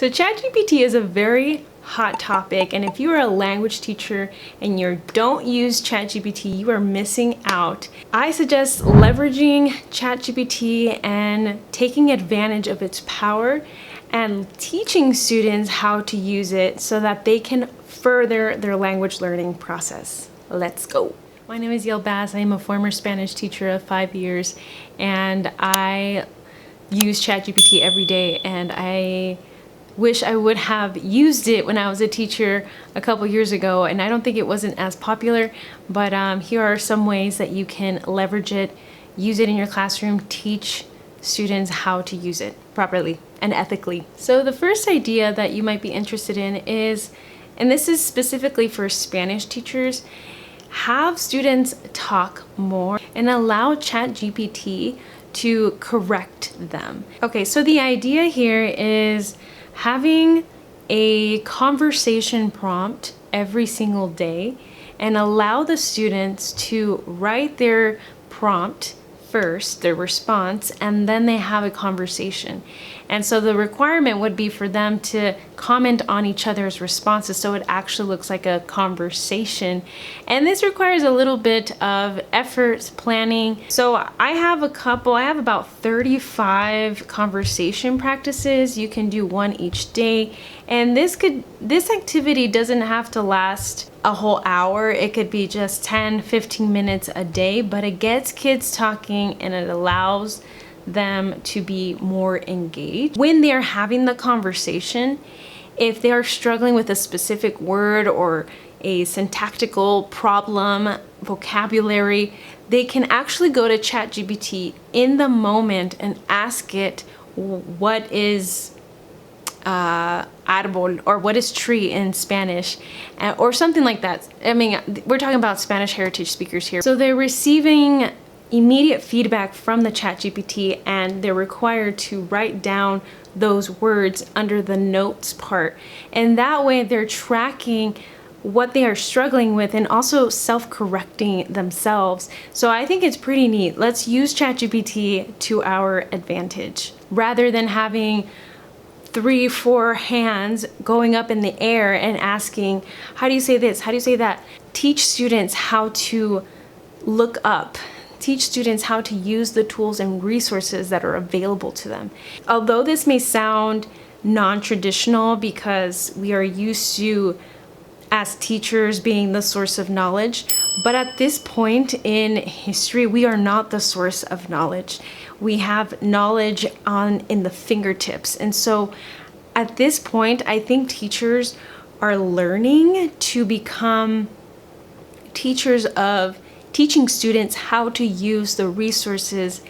So ChatGPT is a very hot topic, and if you are a language teacher and you don't use ChatGPT, you are missing out. I suggest leveraging ChatGPT and taking advantage of its power and teaching students how to use it so that they can further their language learning process. Let's go. My name is Yael Bass. I am a former Spanish teacher of 5 years, and I use ChatGPT every day, and I wish I would have used it when I was a teacher a couple years ago, and I don't think it wasn't as popular, but here are some ways that you can leverage it, use it in your classroom, teach students how to use it properly and ethically. So the first idea that you might be interested in is, and this is specifically for Spanish teachers, have students talk more and allow ChatGPT to correct them. Okay, so the idea here is having a conversation prompt every single day and allow the students to write their prompt first, their response, and then they have a conversation. And so the requirement would be for them to comment on each other's responses so it actually looks like a conversation. And this requires a little bit of effort, planning. So I have about 35 conversation practices. You can do one each day. And this activity doesn't have to last a whole hour. It could be just 10-15 minutes a day, but it gets kids talking and it allows them to be more engaged. When they're having the conversation, if they are struggling with a specific word or a syntactical problem, vocabulary, they can actually go to ChatGPT in the moment and ask it what is árbol or what is tree in Spanish, or something like that. I mean, we're talking about Spanish heritage speakers here. So they're receiving immediate feedback from the ChatGPT, and they're required to write down those words under the notes part. And that way they're tracking what they are struggling with and also self-correcting themselves. So I think it's pretty neat. Let's use ChatGPT to our advantage rather than having 3-4 hands going up in the air and asking, how do you say this? How do you say that? Teach students how to look up. Teach students how to use the tools and resources that are available to them. Although this may sound non-traditional because we are used to, as teachers, being the source of knowledge, but at this point in history, we are not the source of knowledge. We have knowledge in the fingertips. And so at this point, I think teachers are learning to become teachers of teaching students how to use the resources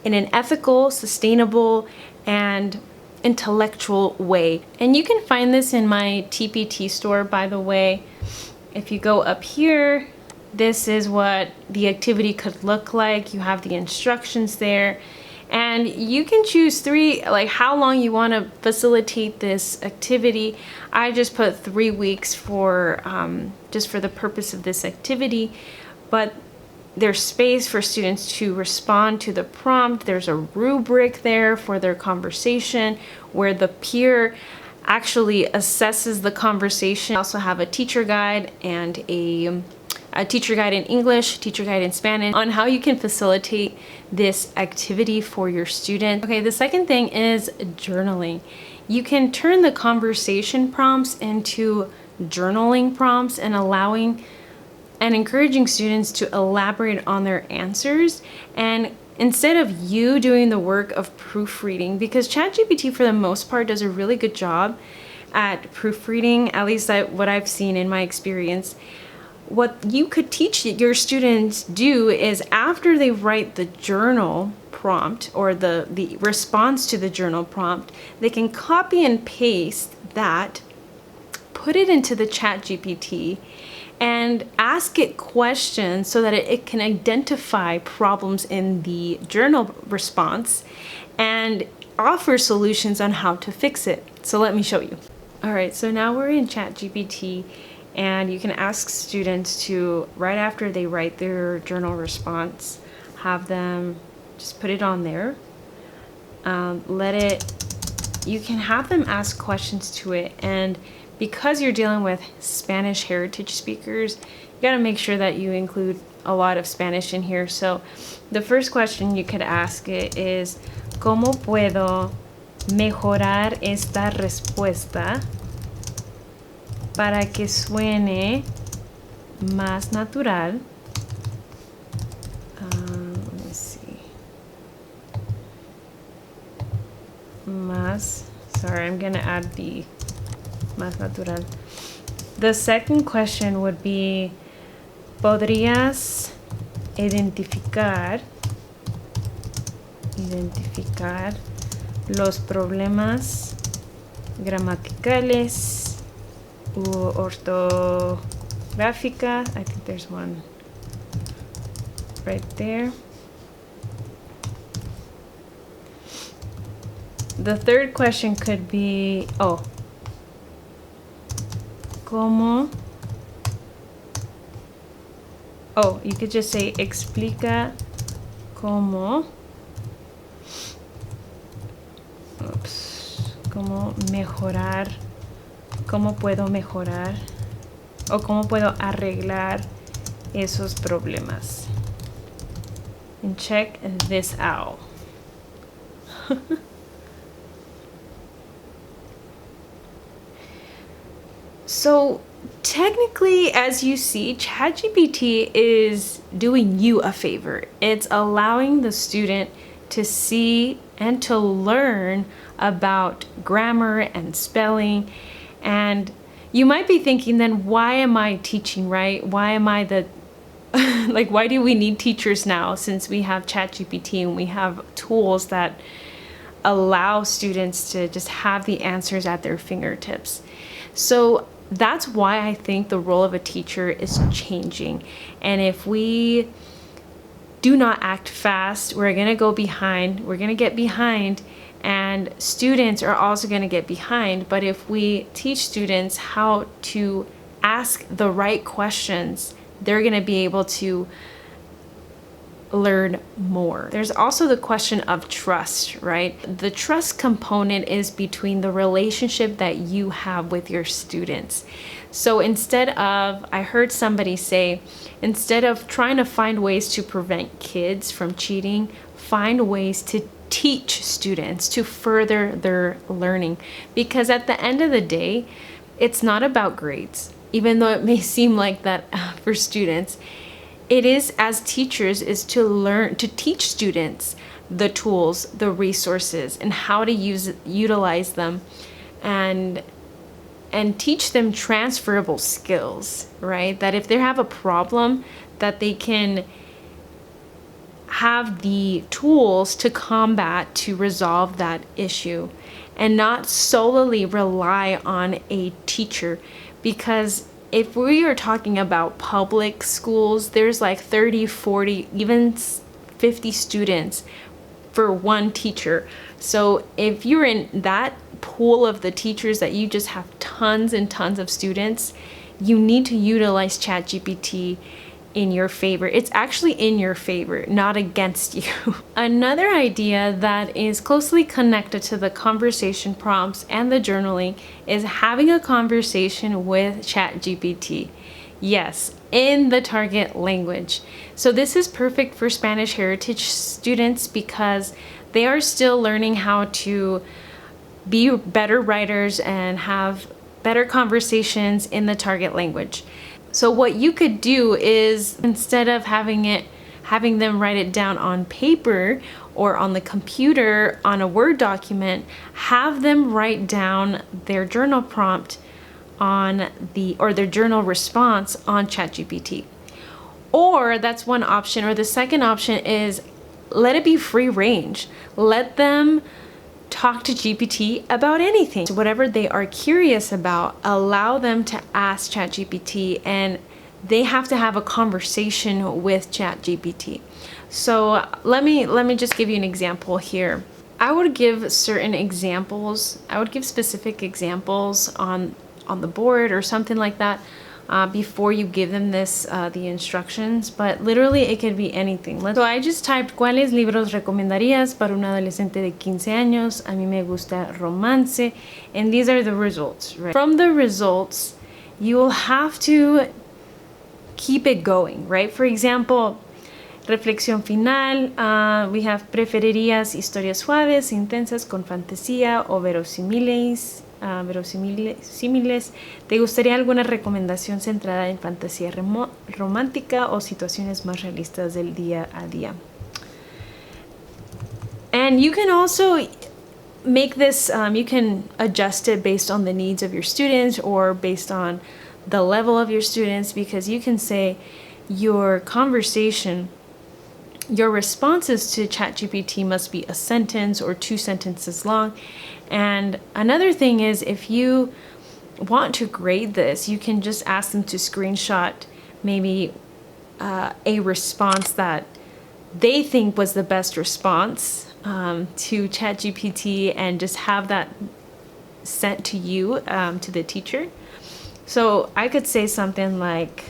in an ethical, sustainable, and intellectual way. And you can find this in my TPT store, by the way. If you go up here, this is what the activity could look like. You have the instructions there, and you can choose how long you want to facilitate this activity. I just put 3 weeks for just for the purpose of this activity, but there's space for students to respond to the prompt. There's a rubric there for their conversation where the peer actually assesses the conversation. I also have a teacher guide and a teacher guide in English, teacher guide in Spanish on how you can facilitate this activity for your student. Okay, the second thing is journaling. You can turn the conversation prompts into journaling prompts and encouraging students to elaborate on their answers, and instead of you doing the work of proofreading, because ChatGPT for the most part does a really good job at proofreading, at least what I've seen in my experience. What you could teach your students do is after they write the journal prompt or the response to the journal prompt, they can copy and paste that, put it into the ChatGPT, and ask it questions so that it can identify problems in the journal response and offer solutions on how to fix it. So let me show you. All right, so now we're in ChatGPT, and you can ask students to, right after they write their journal response, have them just put it on there. Let it you can have them ask questions to it. And because you're dealing with Spanish heritage speakers, you got to make sure that you include a lot of Spanish in here. So the first question you could ask it is, ¿Cómo puedo mejorar esta respuesta para que suene más natural? Let me see. I'm gonna add the más natural. The second question would be, ¿podrías identificar los problemas gramaticales u ortográfica? I think there's one right there. The third question could be, you could just say, explica cómo puedo mejorar o cómo puedo arreglar esos problemas. And check this out. So technically, as you see, ChatGPT is doing you a favor. It's allowing the student to see and to learn about grammar and spelling. And you might be thinking, then why am I teaching, right? Why am I why do we need teachers now, since we have ChatGPT and we have tools that allow students to just have the answers at their fingertips? So that's why I think the role of a teacher is changing. And if we do not act fast, we're going to go behind. We're going to get behind, and students are also going to get behind. But if we teach students how to ask the right questions, they're going to be able to learn more. There's also the question of trust, right? The trust component is between the relationship that you have with your students. So I heard somebody say, instead of trying to find ways to prevent kids from cheating, find ways to teach students to further their learning. Because at the end of the day, it's not about grades, even though it may seem like that for students. It is, as teachers, is to teach students the tools, the resources, and how to utilize them, and teach them transferable skills, right? That if they have a problem, that they can have the tools to combat, to resolve that issue, and not solely rely on a teacher. Because if we are talking about public schools, there's like 30, 40, even 50 students for one teacher. So if you're in that pool of the teachers that you just have tons and tons of students, you need to utilize ChatGPT in your favor. It's actually in your favor, not against you. Another idea that is closely connected to the conversation prompts and the journaling is having a conversation with ChatGPT. Yes, in the target language. So this is perfect for Spanish heritage students because they are still learning how to be better writers and have better conversations in the target language. So what you could do is, instead of having them write it down on paper or on the computer on a Word document, have them write down their journal prompt or their journal response on ChatGPT. Or that's one option. Or the second option is let it be free range. Let them talk to GPT about anything. So whatever they are curious about, allow them to ask ChatGPT, and they have to have a conversation with ChatGPT. So let me just give you an example here. I would give certain examples. I would give specific examples on the board or something like that before you give them the instructions, but literally it could be anything. So I just typed ¿cuáles libros recomendarías para un adolescente de 15 años? A mí me gusta romance, and these are the results, right? From the results, you will have to keep it going, right? For example, reflexión final, we have preferirías historias suaves, intensas, con fantasía o verosímiles. ¿Te gustaría alguna recomendación centrada en fantasía romántica o situaciones más realistas del día a día? And you can also make this, you can adjust it based on the needs of your students or based on the level of your students, because you can say your conversation, your responses to ChatGPT must be a sentence or 2 sentences long. And another thing is, if you want to grade this, you can just ask them to screenshot maybe a response that they think was the best response to ChatGPT, and just have that sent to you, to the teacher. So I could say something like,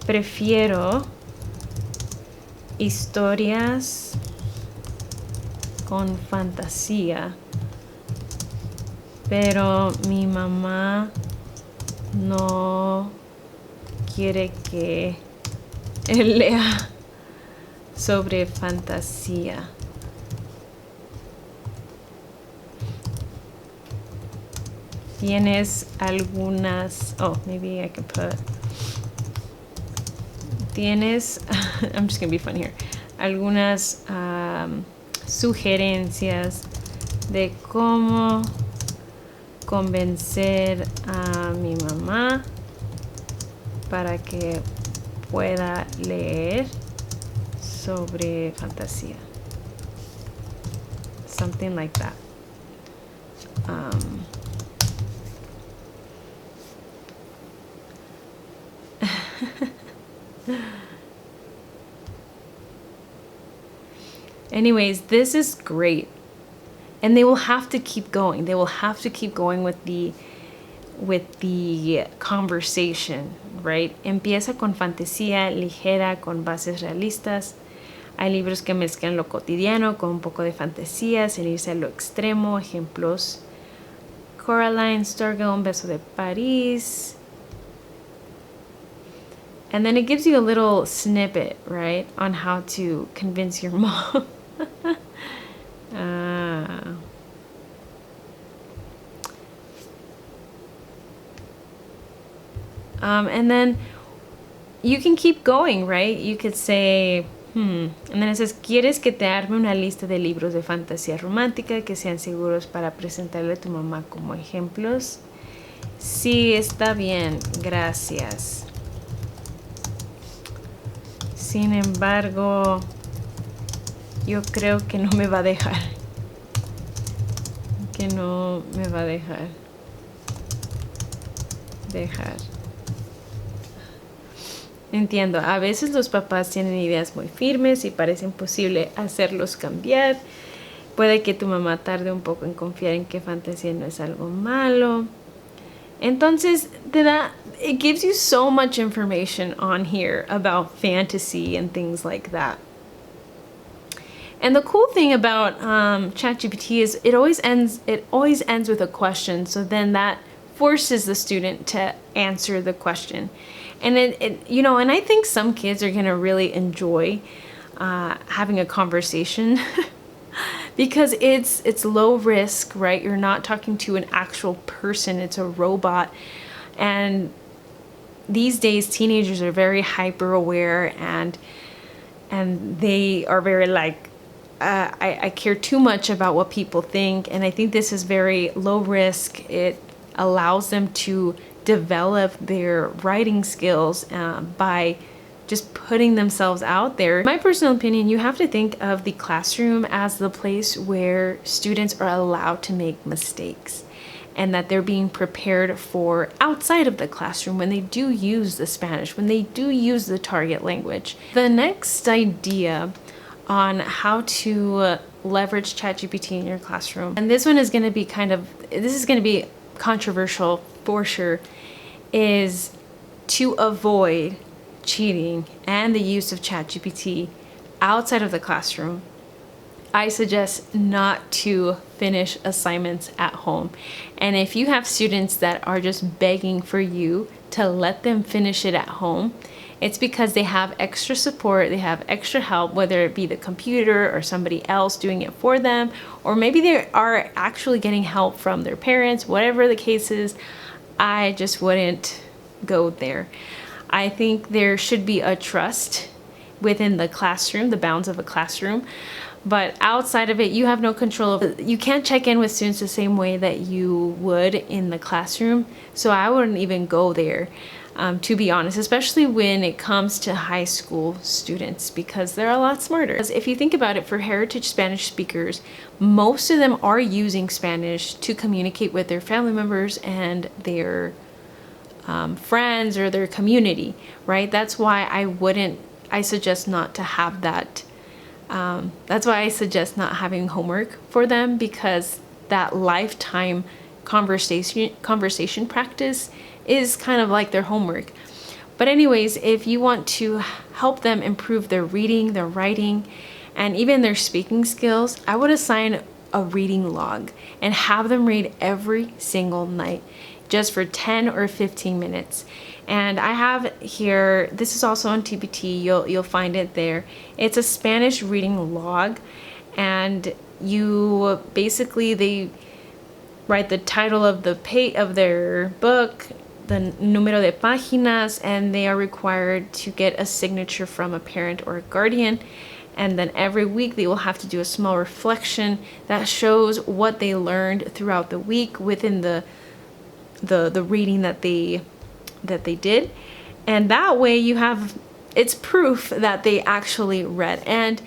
prefiero historias con fantasía, pero mi mamá no quiere que él lea sobre fantasía. Tienes algunas, maybe I can put, tienes, I'm just gonna be fun here, algunas sugerencias de cómo convencer a mi mamá para que pueda leer sobre fantasía. Something like that. Anyways, this is great, and they will have to keep going. They will have to keep going with the conversation, right? Empieza con fantasía ligera con bases realistas. Hay libros que mezclan lo cotidiano con un poco de fantasía, sin irse a lo extremo. Ejemplos: Coraline, Stargirl, Un beso de París. And then it gives you a little snippet, right, on how to convince your mom. And then you can keep going, right? You could say, and then it says, ¿quieres que te arme una lista de libros de fantasía romántica que sean seguros para presentarle a tu mamá como ejemplos? Sí, está bien, gracias. Sin embargo, yo creo que no me va a dejar. Que no me va a dejar. Entiendo, a veces los papás tienen ideas muy firmes y parece imposible hacerlos cambiar. Puede que tu mamá tarde un poco en confiar en que fantasía no es algo malo. Entonces, it gives you so much information on here about fantasy and things like that. And the cool thing about ChatGPT is it always ends with a question. So then that forces the student to answer the question. And and I think some kids are gonna really enjoy having a conversation because it's low risk, right? You're not talking to an actual person, it's a robot. And these days teenagers are very hyper aware and they are very like, I care too much about what people think. And I think this is very low risk. It allows them to develop their writing skills by just putting themselves out there. In my personal opinion, you have to think of the classroom as the place where students are allowed to make mistakes, and that they're being prepared for outside of the classroom when they do use the Spanish, when they do use the target language. The next idea on how to leverage ChatGPT in your classroom, and this one is going to be controversial for sure, is to avoid cheating and the use of ChatGPT outside of the classroom. I suggest not to finish assignments at home. And if you have students that are just begging for you to let them finish it at home, it's because they have extra support, they have extra help, whether it be the computer or somebody else doing it for them, or maybe they are actually getting help from their parents, whatever the case is. I just wouldn't go there. I think there should be a trust within the classroom, the bounds of a classroom, but outside of it, you have no control of it. You can't check in with students the same way that you would in the classroom. So I wouldn't even go there, to be honest, especially when it comes to high school students, because they're a lot smarter. Because if you think about it, for heritage Spanish speakers, most of them are using Spanish to communicate with their family members and their friends or their community, right? That's why I suggest not to have that. That's why I suggest not having homework for them, because that lifetime conversation practice is kind of like their homework. But anyways, if you want to help them improve their reading, their writing, and even their speaking skills, I would assign a reading log and have them read every single night, just for 10 or 15 minutes. And I have here, this is also on TPT, you'll find it there. It's a Spanish reading log, and you basically, they write the title of the page of their book, the número de páginas, and they are required to get a signature from a parent or a guardian. And then every week they will have to do a small reflection that shows what they learned throughout the week within the reading that they did. And that way it's proof that they actually read. And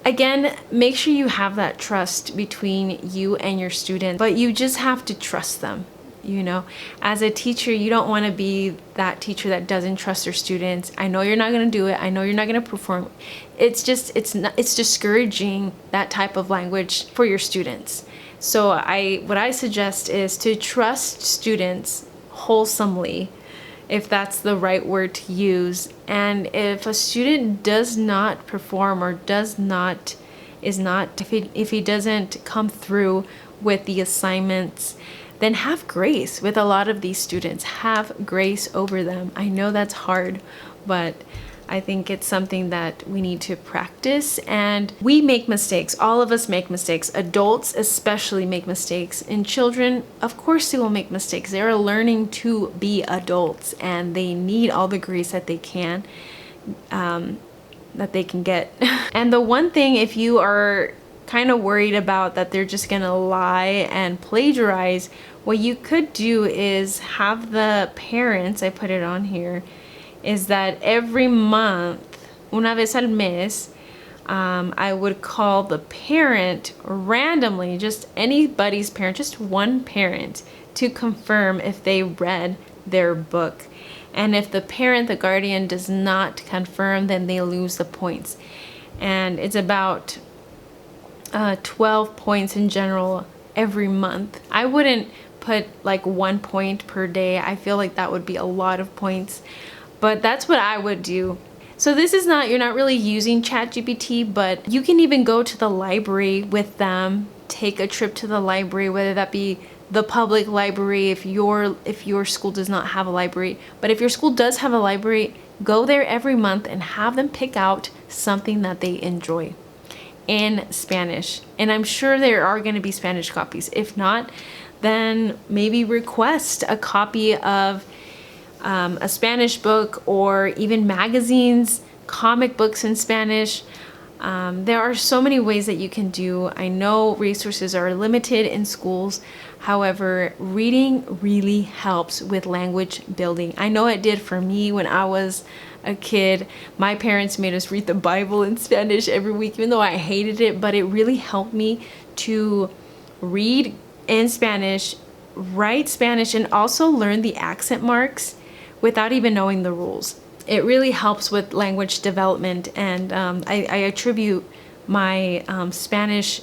again, make sure you have that trust between you and your student, but you just have to trust them. As a teacher, you don't want to be that teacher that doesn't trust their students. I know you're not going to do it. I know you're not going to perform. It's discouraging, that type of language for your students. So what I suggest is to trust students wholesomely, if that's the right word to use. And if a student does not perform or if he doesn't come through with the assignments, then have grace with a lot of these students. Have grace over them. I know that's hard, but I think it's something that we need to practice. And we make mistakes. All of us make mistakes. Adults especially make mistakes. And children, of course, they will make mistakes. They're learning to be adults, and they need all the grace that they can get. And the one thing, if you are kind of worried about that they're just gonna lie and plagiarize, what you could do is have the parents, I put it on here, is that every month, una vez al mes, I would call the parent randomly, just anybody's parent, just one parent, to confirm if they read their book. And if the parent, the guardian, does not confirm, then they lose the points. And it's about 12 points in general every month. I wouldn't put like 1 point per day. I feel like that would be a lot of points, but that's what I would do. So this is you're not really using ChatGPT, but you can even go to the library with them, take a trip to the library, whether that be the public library if your school does not have a library. But if your school does have a library, go there every month and have them pick out something that they enjoy in Spanish. And I'm sure there are going to be Spanish copies. If not, then maybe request a copy of a Spanish book, or even magazines, comic books in Spanish. There are so many ways that you can do. I know resources are limited in schools. However, reading really helps with language building. I know it did for me when I was a kid. My parents made us read the Bible in Spanish every week, even though I hated it, but it really helped me to read in Spanish, write Spanish, and also learn the accent marks without even knowing the rules. It really helps with language development, and I attribute my Spanish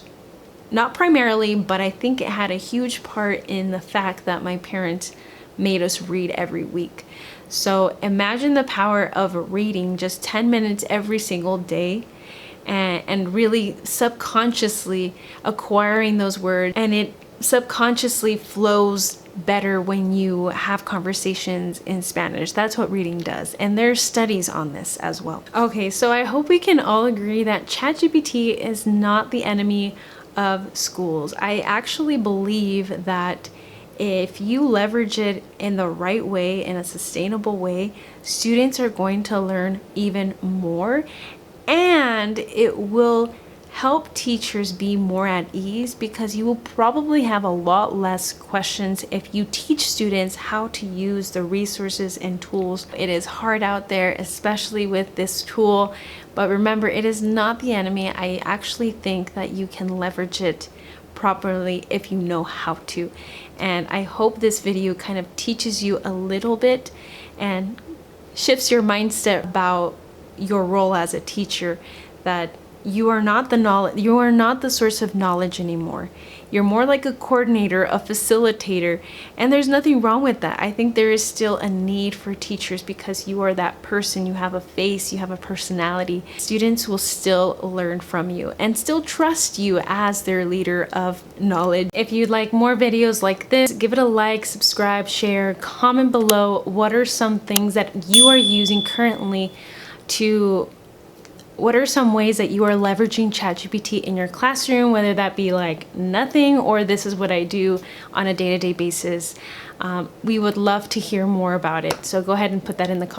not primarily, but I think it had a huge part in the fact that my parents made us read every week. So imagine the power of reading just 10 minutes every single day, and really subconsciously acquiring those words, and it subconsciously flows better when you have conversations in Spanish. That's what reading does, and there's studies on this as well. Okay, so I hope we can all agree that ChatGPT is not the enemy of schools. I actually believe that if you leverage it in the right way, in a sustainable way, students are going to learn even more, and it will help teachers be more at ease, because you will probably have a lot less questions if you teach students how to use the resources and tools. It is hard out there, especially with this tool, but remember, it is not the enemy. I actually think that you can leverage it properly if you know how to. And I hope this video kind of teaches you a little bit and shifts your mindset about your role as a teacher, that you are not the source of knowledge anymore. You're more like a coordinator, a facilitator, and there's nothing wrong with that. I think there is still a need for teachers, because you are that person. You have a face, you have a personality. Students will still learn from you and still trust you as their leader of knowledge. If you'd like more videos like this, give it a like, subscribe, share, comment below. What are some things that you are using currently what are some ways that you are leveraging ChatGPT in your classroom, whether that be like nothing or this is what I do on a day-to-day basis. We would love to hear more about it. So go ahead and put that in the comments.